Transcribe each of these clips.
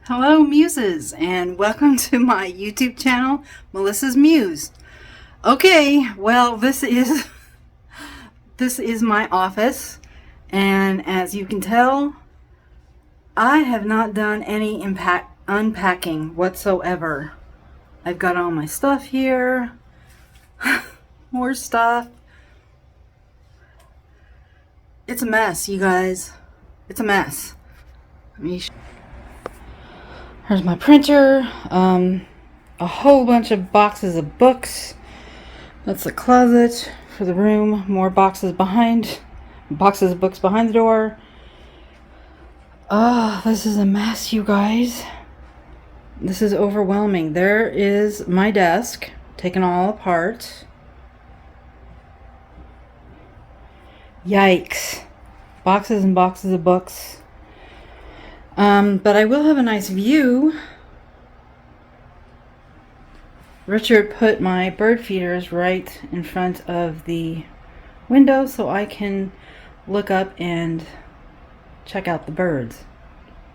Hello, Muses, and welcome to my YouTube channel, Melissa's Muse. Okay, well, this is my office, and as you can tell, I have not done any unpacking whatsoever. I've got all my stuff here, more stuff. It's a mess, you guys. It's a mess. Here's my printer, a whole bunch of boxes of books. That's the closet for the room. More boxes of books behind the door. This is a mess, you guys. This is overwhelming. There is my desk, taken all apart. Yikes. Boxes and boxes of books. But I will have a nice view. Richard put my bird feeders right in front of the window so I can look up and check out the birds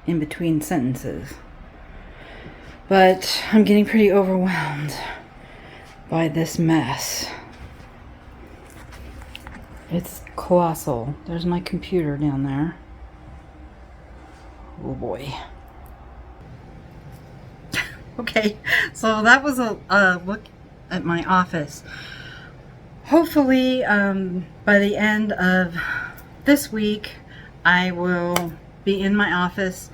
in between sentences. But I'm getting pretty overwhelmed by this mess. It's colossal. There's my computer down there. Oh boy. Okay, so that was a look at my office. Hopefully, by the end of this week, I will be in my office.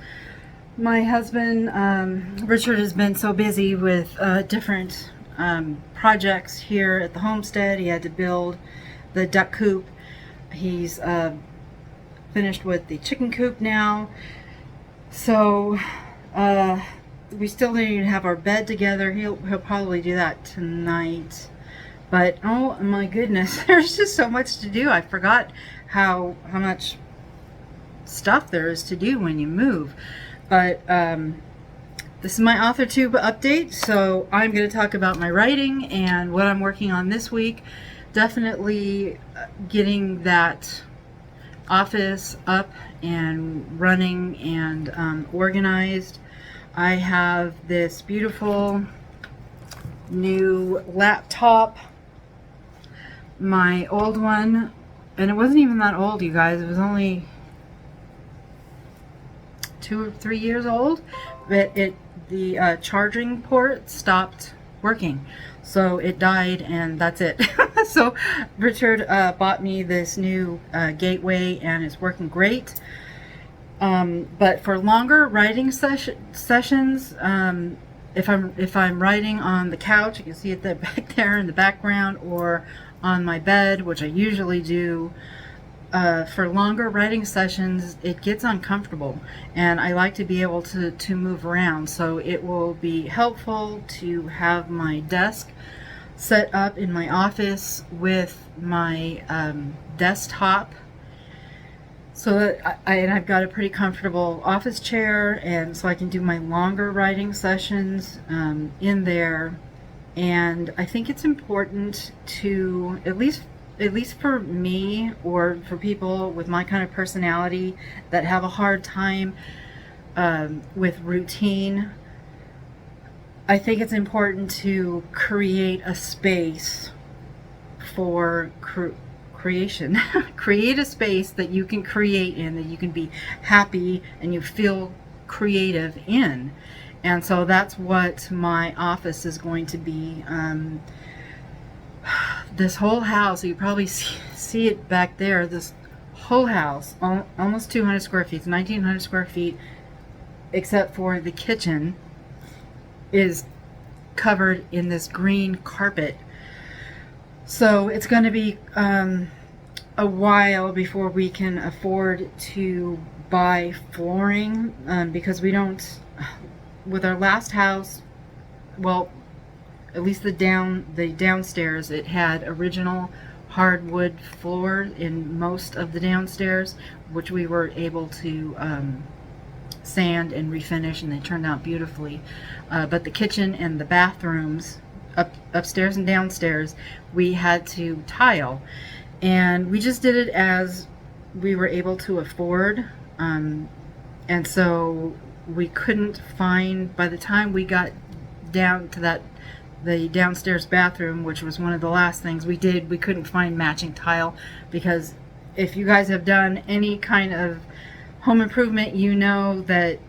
My husband, Richard, has been so busy with different projects here at the homestead. He had to build the duck coop. He's finished with the chicken coop now. So, we still need to have our bed together. He'll probably do that tonight. But, oh my goodness, there's just so much to do. I forgot how much stuff there is to do when you move. But, this is my AuthorTube update. So, I'm going to talk about my writing and what I'm working on this week. Definitely getting that office up and running and organized. I have this beautiful new laptop. My old one, and it wasn't even that old, you guys. It was only 2 or 3 years old, but the charging port stopped working. So it died, and that's it. So Richard bought me this new gateway, and it's working great. But for longer writing sessions, if I'm writing on the couch, you can see it back there in the background, or on my bed, which I usually do. For longer writing sessions, it gets uncomfortable, and I like to be able to move around. So it will be helpful to have my desk set up in my office with my desktop, so that I've got a pretty comfortable office chair, and so I can do my longer writing sessions in there. And I think it's important to, at least for me, or for people with my kind of personality that have a hard time with routine, I think it's important to create a space for creation. Create a space that you can create in, that you can be happy and you feel creative in. And so that's what my office is going to be. This whole house, you probably see it back there, this whole house, almost 200 square feet, 1,900 square feet, except for the kitchen, is covered in this green carpet. So it's going to be a while before we can afford to buy flooring, because we don't, with our last house, well, at least the downstairs, it had original hardwood floor in most of the downstairs, which we were able to sand and refinish, and they turned out beautifully. But the kitchen and the bathrooms, upstairs and downstairs, we had to tile, and we just did it as we were able to afford. And so we couldn't find, by the time we got down to the downstairs bathroom, which was one of the last things we did, we couldn't find matching tile, because if you guys have done any kind of home improvement, you know that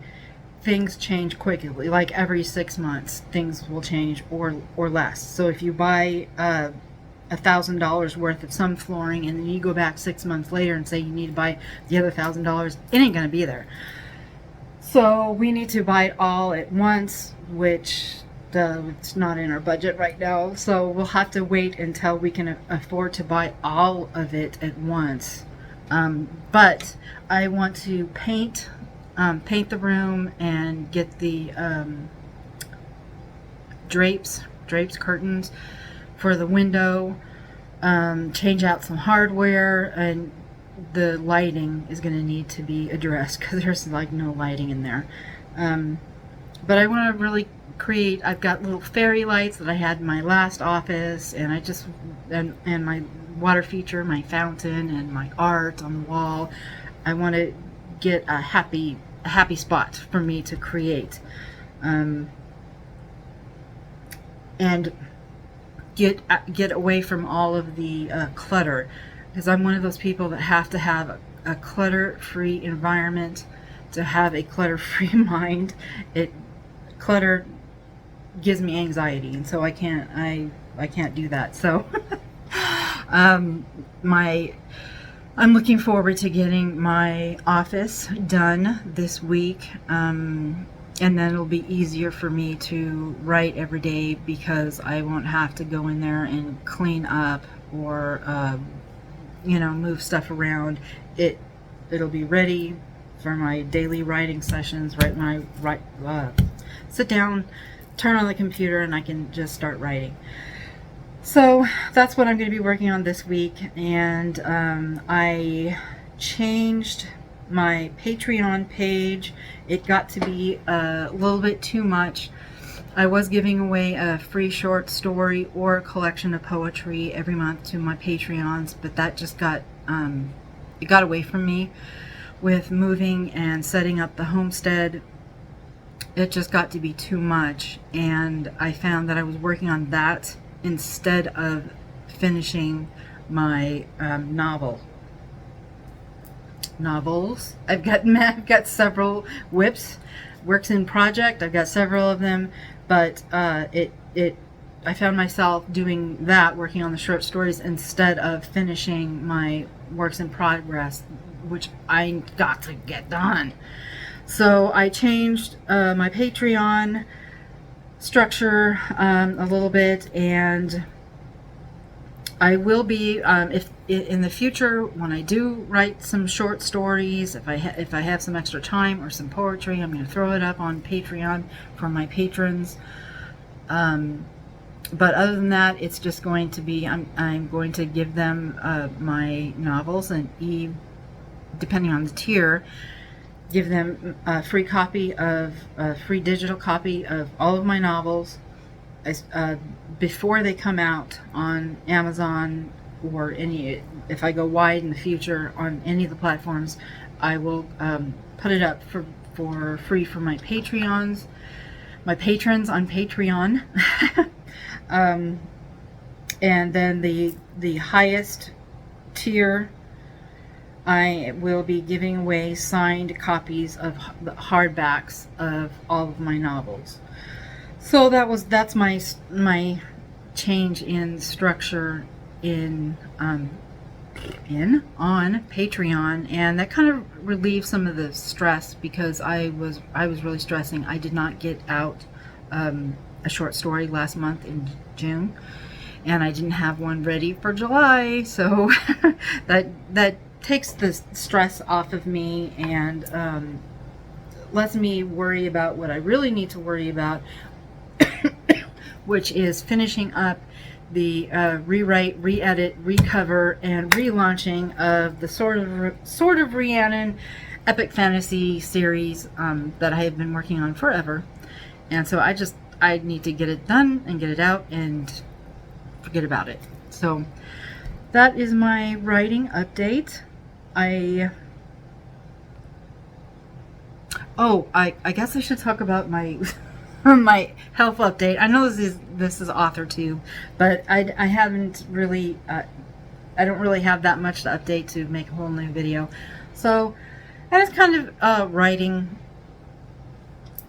things change quickly. Like every 6 months things will change, or less. So if you buy $1,000 worth of some flooring and then you go back 6 months later and say you need to buy the other $1,000, it ain't gonna be there. So we need to buy it all at once, which it's not in our budget right now. So we'll have to wait until we can afford to buy all of it at once. But I want to paint the room and get the drapes, curtains for the window, change out some hardware, and the lighting is going to need to be addressed because there's like no lighting in there. But I want to really create, I've got little fairy lights that I had in my last office, and I just, and my water feature, my fountain, and my art on the wall. I want to get a happy spot for me to create, and get away from all of the clutter, because I'm one of those people that have to have a clutter-free environment to have a clutter-free mind. Clutter gives me anxiety, and so I can't do that. So I'm looking forward to getting my office done this week, and then it'll be easier for me to write every day, because I won't have to go in there and clean up or move stuff around. It'll be ready for my daily writing sessions. Sit down, turn on the computer, and I can just start writing. So that's what I'm going to be working on this week. And I changed my Patreon page. It got to be a little bit too much. I was giving away a free short story or a collection of poetry every month to my Patreons, but that just got it got away from me with moving and setting up the homestead. It just got to be too much, and I found that I was working on that instead of finishing my novels. I've got several works in project. I've got several of them, but I found myself doing that, working on the short stories instead of finishing my works in progress, which I got to get done. So I changed my Patreon structure a little bit, and I will be, if in the future when I do write some short stories, if I have some extra time or some poetry, I'm going to throw it up on Patreon for my patrons. But other than that, it's just going to be, I'm going to give them my novels, and depending on the tier, give them a free digital copy of all of my novels before they come out on Amazon, or if I go wide in the future on any of the platforms. I will put it up for free for my patrons on Patreon. And then the highest tier, I will be giving away signed copies of the hardbacks of all of my novels. So that's my change in structure on Patreon, and that kind of relieves some of the stress, because I was really stressing. I did not get out a short story last month in June, and I didn't have one ready for July, so that takes the stress off of me, and lets me worry about what I really need to worry about, which is finishing up the rewrite, re-edit, recover, and relaunching of the Sword of Rhiannon epic fantasy series that I have been working on forever. And so I need to get it done and get it out and forget about it. So that is my writing update. Oh, I guess I should talk about my my health update. I know this is author tube, but I haven't really I don't really have that much to update to make a whole new video. So that is kind of writing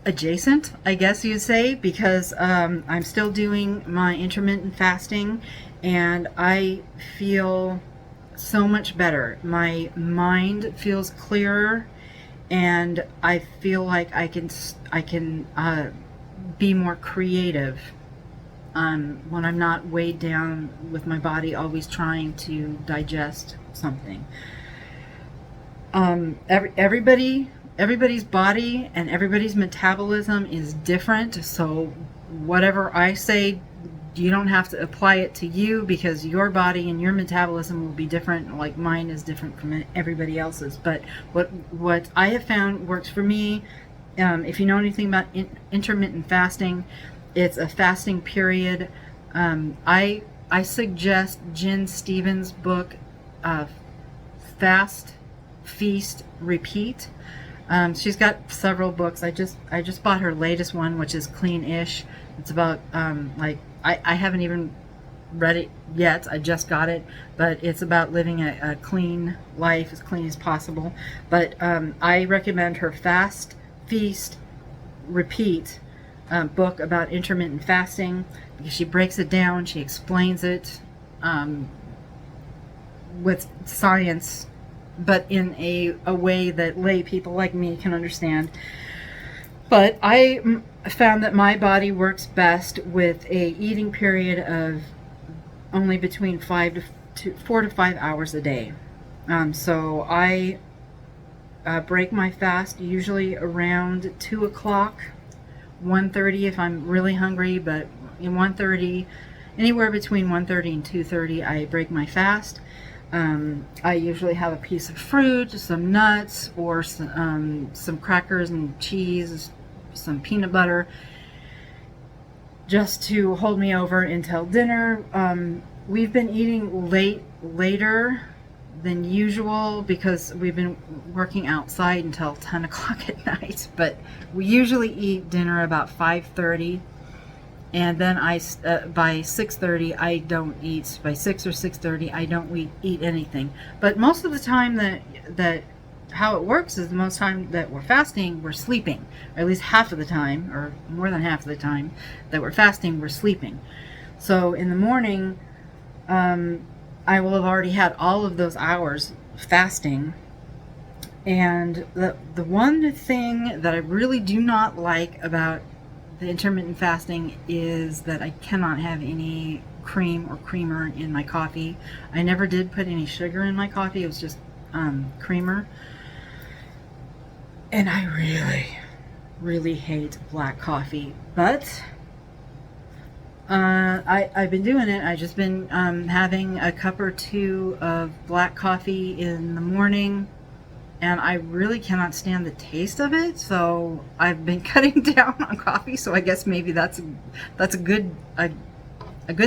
adjacent, I guess you'd say, because I'm still doing my intermittent fasting, and I feel so much better. My mind feels clearer, and I feel like I can be more creative when I'm not weighed down with my body always trying to digest something. Everybody's body and everybody's metabolism is different, so whatever I say, you don't have to apply it to you, because your body and your metabolism will be different, like mine is different from everybody else's. But what I have found works for me, if you know anything about intermittent fasting, it's a fasting period. I suggest Jen Stevens' book, Fast, Feast, Repeat. She's got several books. I just bought her latest one, which is Clean-ish. It's about I haven't even read it yet. I just got it, but it's about living a clean life, as clean as possible. But I recommend her Fast, Feast, Repeat book about intermittent fasting, because she breaks it down, she explains it with science, but in a way that lay people like me can understand. But I found that my body works best with a eating period of only between 4 to 5 hours a day. So I break my fast usually around 2 o'clock, 1:30 if I'm really hungry, but in 1:30, anywhere between 1:30 and 2:30, I break my fast. I usually have a piece of fruit, some nuts, or some crackers and cheese, some peanut butter, just to hold me over until dinner. We've been eating later than usual because we've been working outside until 10 o'clock at night, but we usually eat dinner about 5:30, and then by 6:30 I don't eat. By 6 or 6:30 I don't eat anything. But most of the time that how it works is, the most time that we're fasting, we're sleeping, or at least half of the time, or more than half of the time that we're fasting, we're sleeping. So in the morning, I will have already had all of those hours fasting. And the one thing that I really do not like about the intermittent fasting is that I cannot have any cream or creamer in my coffee. I never did put any sugar in my coffee. It was just creamer. And I really, really hate black coffee. But I've been doing it. I've just been having a cup or two of black coffee in the morning, and I really cannot stand the taste of it. So I've been cutting down on coffee. So I guess maybe that's a good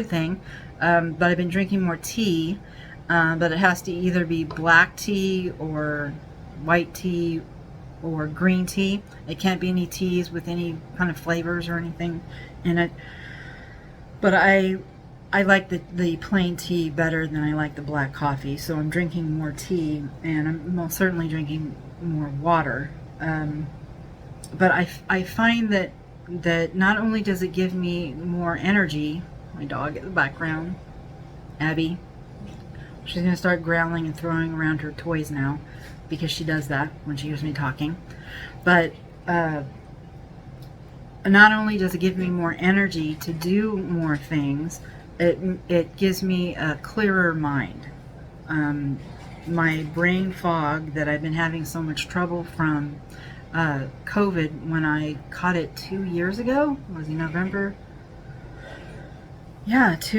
thing. But I've been drinking more tea. But it has to either be black tea or white tea or green tea. It can't be any teas with any kind of flavors or anything in it. But I like the plain tea better than I like the black coffee, so I'm drinking more tea, and I'm most certainly drinking more water. But I find that not only does it give me more energy, my dog in the background, Abby, she's going to start growling and throwing around her toys now, because she does that when she hears me talking. But not only does it give me more energy to do more things, it gives me a clearer mind. My brain fog that I've been having so much trouble from COVID, when I caught it 2 years ago, was it November? Yeah, it's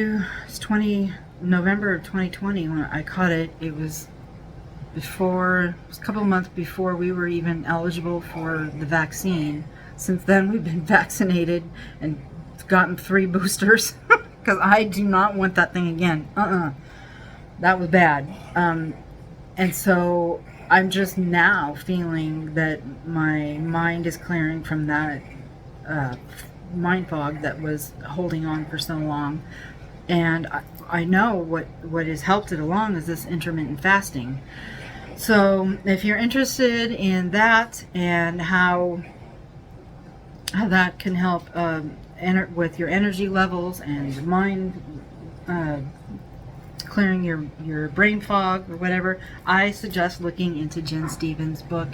November of 2020 when I caught it. It was a couple of months before we were even eligible for the vaccine. Since then, we've been vaccinated and gotten 3 boosters, because I do not want that thing again. That was bad. And so I'm just now feeling that my mind is clearing from that uh, mind fog that was holding on for so long. And I know what has helped it along is this intermittent fasting. So if you're interested in that and how that can help with your energy levels and mind, uh, clearing your brain fog or whatever, I suggest looking into Jen Stevens' book,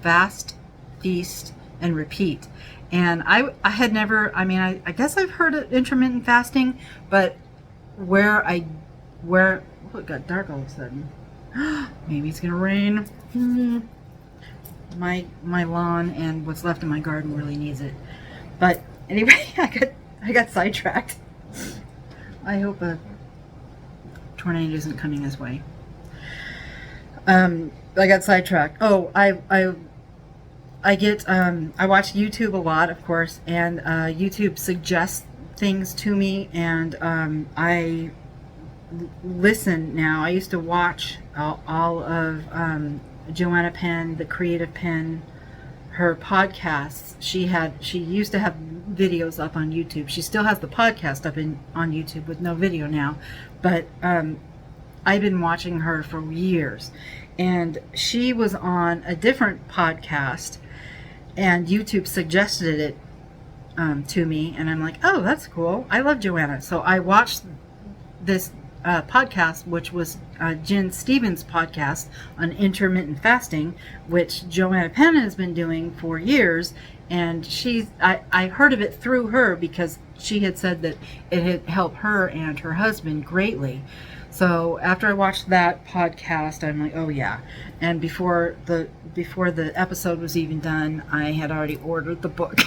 Fast, Feast, and Repeat. And I had never, I mean, I guess I've heard of intermittent fasting, but where, oh, it got dark all of a sudden. Maybe it's gonna rain. My lawn and what's left of my garden really needs it. But anyway, I got sidetracked. I hope a tornado isn't coming this way. I got sidetracked. Oh, I watch YouTube a lot, of course, and YouTube suggests things to me, and I listen now. I used to watch all of Joanna Penn, the Creative Penn, her podcasts. She used to have videos up on YouTube. She still has the podcast up on YouTube with no video now, but I've been watching her for years, and she was on a different podcast, and YouTube suggested it to me, and I'm like, oh, that's cool. I love Joanna, so I watched this podcast, which was Jen Stevens' podcast on intermittent fasting, which Joanna Penn has been doing for years, and I heard of it through her because she had said that it had helped her and her husband greatly. So after I watched that podcast, I'm like, oh yeah. And before the episode was even done, I had already ordered the book.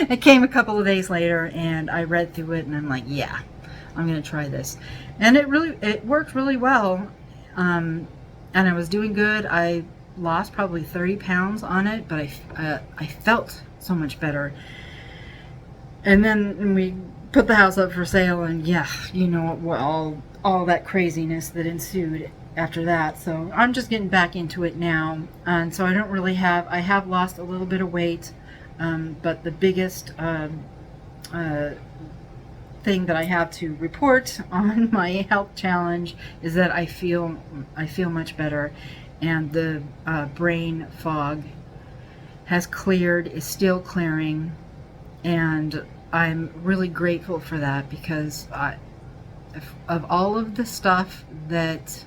It came a couple of days later, and I read through it, and I'm like, yeah, I'm going to try this. And it worked really well. And I was doing good. I lost probably 30 pounds on it, but I felt so much better. And then we put the house up for sale, and yeah, you know, all that craziness that ensued after that. So I'm just getting back into it now. And so I have lost a little bit of weight. But the biggest thing that I have to report on my health challenge is that I feel much better, and the brain fog has cleared, is still clearing, and I'm really grateful for that, because of all of the stuff that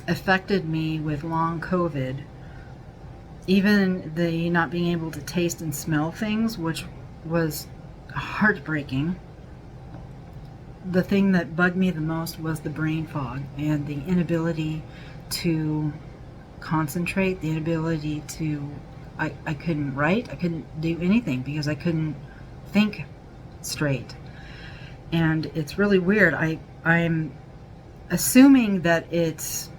affected me with long COVID, even the not being able to taste and smell things, which was heartbreaking, the thing that bugged me the most was the brain fog and the inability to concentrate, the inability to, I couldn't write, I couldn't do anything because I couldn't think straight. And it's really weird. I'm assuming that it's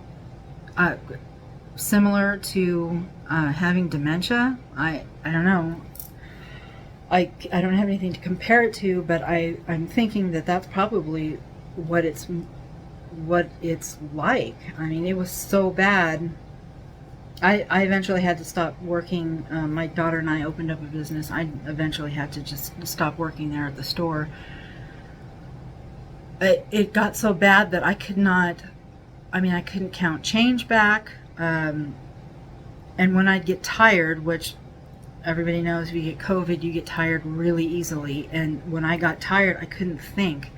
similar to having dementia. I don't know. I don't have anything to compare it to, but I'm thinking that that's probably what it's like. I mean, it was so bad. I eventually had to stop working. My daughter and I opened up a business. I eventually had to just stop working there at the store. It got so bad that I couldn't count change back. And when I'd get tired, which everybody knows if you get COVID, you get tired really easily. And when I got tired, I couldn't think.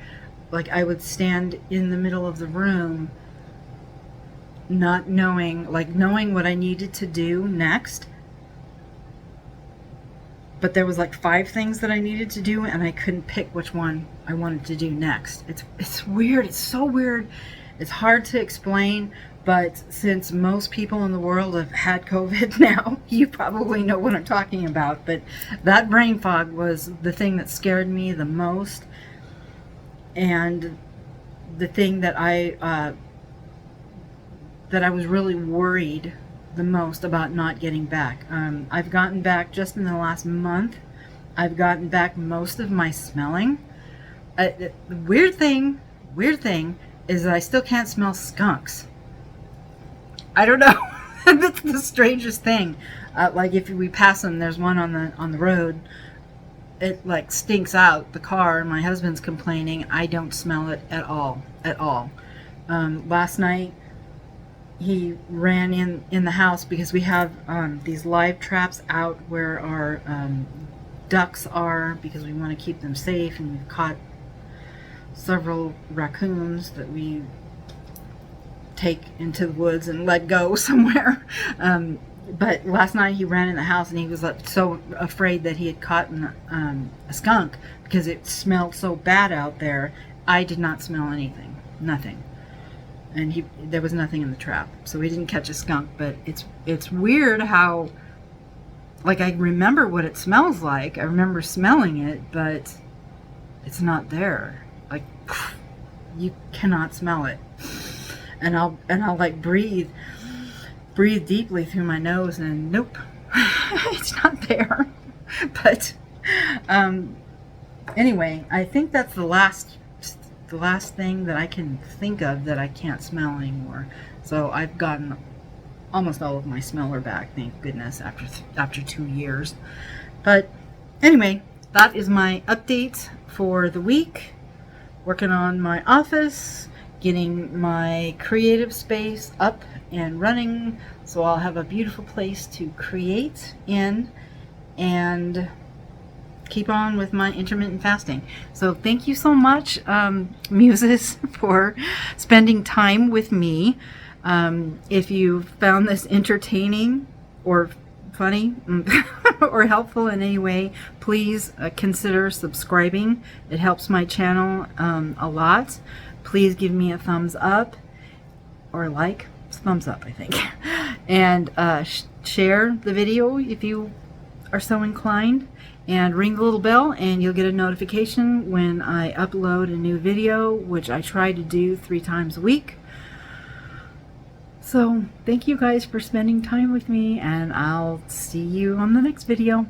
Like, I would stand in the middle of the room, not knowing what I needed to do next. But there was like 5 things that I needed to do, and I couldn't pick which one I wanted to do next. It's weird. It's so weird. It's hard to explain. But since most people in the world have had COVID now, you probably know what I'm talking about. But that brain fog was the thing that scared me the most, and the thing that I was really worried the most about not getting back. I've gotten back just in the last month. I've gotten back most of my smelling. The weird thing is that I still can't smell skunks. I don't know. That's the strangest thing. Like if we pass them, there's one on the road. It like stinks out the car. My husband's complaining. I don't smell it at all. At all. Last night he ran in the house because we have these live traps out where our ducks are, because we want to keep them safe, and we've caught several raccoons that we take into the woods and let go somewhere. But last night he ran in the house and he was so afraid that he had caught a skunk because it smelled so bad out there. I did not smell anything, nothing, and there was nothing in the trap, so we didn't catch a skunk. But it's weird how, like, I remember what it smells like. I remember smelling it, but it's not there. Like, you cannot smell it. And I'll like breathe deeply through my nose, and nope, it's not there. But anyway, I think that's the last thing that I can think of that I can't smell anymore. So I've gotten almost all of my smeller back, thank goodness, after 2 years. But anyway, that is my update for the week. Working on my office, getting my creative space up and running, so I'll have a beautiful place to create in and keep on with my intermittent fasting. So thank you so much, Muses, for spending time with me. If you found this entertaining or funny or helpful in any way, please consider subscribing. It helps my channel a lot. Please give me a thumbs up, or like, thumbs up, I think. And share the video if you are so inclined, and ring the little bell and you'll get a notification when I upload a new video, which I try to do 3 times a week. So thank you guys for spending time with me, and I'll see you on the next video.